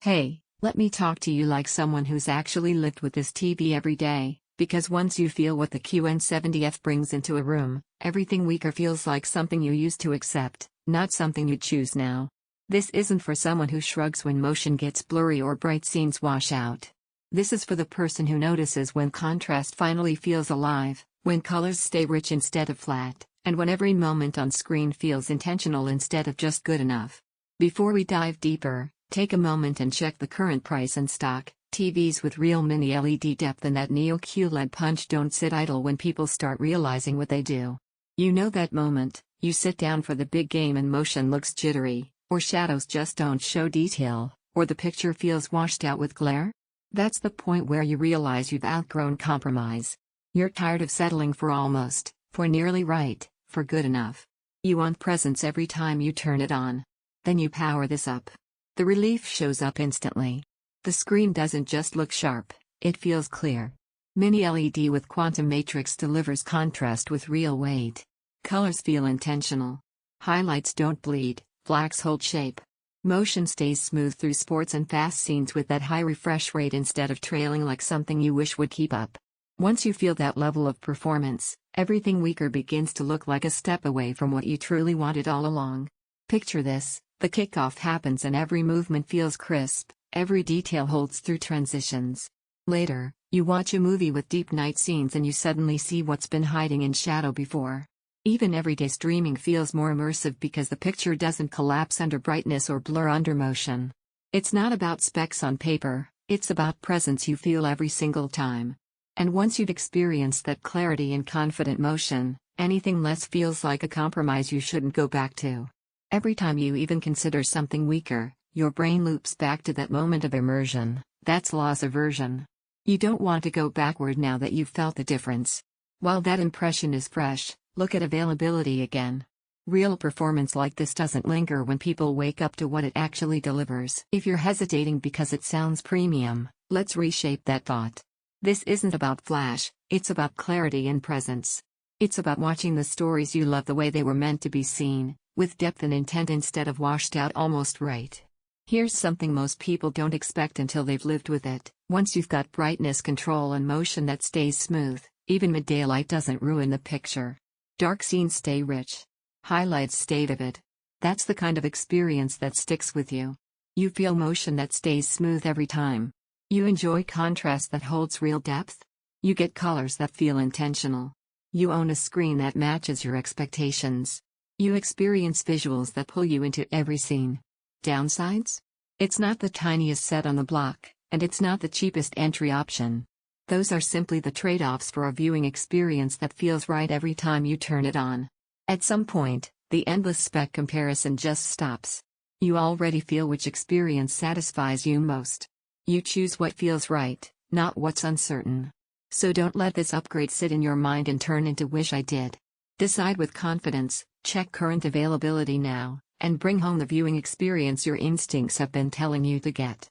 Hey, let me talk to you like someone who's actually lived with this TV every day, because once you feel what the QN70F brings into a room, everything weaker feels like something you used to accept, not something you choose now. This isn't for someone who shrugs when motion gets blurry or bright scenes wash out. This is for the person who notices when contrast finally feels alive, when colors stay rich instead of flat, and when every moment on screen feels intentional instead of just good enough. Before we dive deeper, take a moment and check the current price and stock. TVs with real mini LED depth and that Neo QLED punch don't sit idle when people start realizing what they do. You know that moment, you sit down for the big game and motion looks jittery, or shadows just don't show detail, or the picture feels washed out with glare? That's the point where you realize you've outgrown compromise. You're tired of settling for almost, for nearly right, for good enough. You want presence every time you turn it on. Then you power this up. The relief shows up instantly. The screen doesn't just look sharp, it feels clear. Mini LED with quantum matrix delivers contrast with real weight. Colors feel intentional. Highlights don't bleed, blacks hold shape. Motion stays smooth through sports and fast scenes with that high refresh rate instead of trailing like something you wish would keep up. Once you feel that level of performance, everything weaker begins to look like a step away from what you truly wanted all along. Picture this. The kickoff happens and every movement feels crisp, every detail holds through transitions. Later, you watch a movie with deep night scenes and you suddenly see what's been hiding in shadow before. Even everyday streaming feels more immersive because the picture doesn't collapse under brightness or blur under motion. It's not about specs on paper, it's about presence you feel every single time. And once you've experienced that clarity and confident motion, anything less feels like a compromise you shouldn't go back to. Every time you even consider something weaker, your brain loops back to that moment of immersion. That's loss aversion. You don't want to go backward now that you've felt the difference. While that impression is fresh, look at availability again. Real performance like this doesn't linger when people wake up to what it actually delivers. If you're hesitating because it sounds premium, let's reshape that thought. This isn't about flash, it's about clarity and presence. It's about watching the stories you love the way they were meant to be seen, with depth and intent instead of washed out almost right. Here's something most people don't expect until they've lived with it. Once you've got brightness control and motion that stays smooth, even mid-daylight doesn't ruin the picture. Dark scenes stay rich. Highlights stay vivid. That's the kind of experience that sticks with you. You feel motion that stays smooth every time. You enjoy contrast that holds real depth. You get colors that feel intentional. You own a screen that matches your expectations. You experience visuals that pull you into every scene. Downsides? It's not the tiniest set on the block, and it's not the cheapest entry option. Those are simply the trade-offs for a viewing experience that feels right every time you turn it on. At some point, the endless spec comparison just stops. You already feel which experience satisfies you most. You choose what feels right, not what's uncertain. So don't let this upgrade sit in your mind and turn into "wish I did." Decide with confidence, check current availability now, and bring home the viewing experience your instincts have been telling you to get.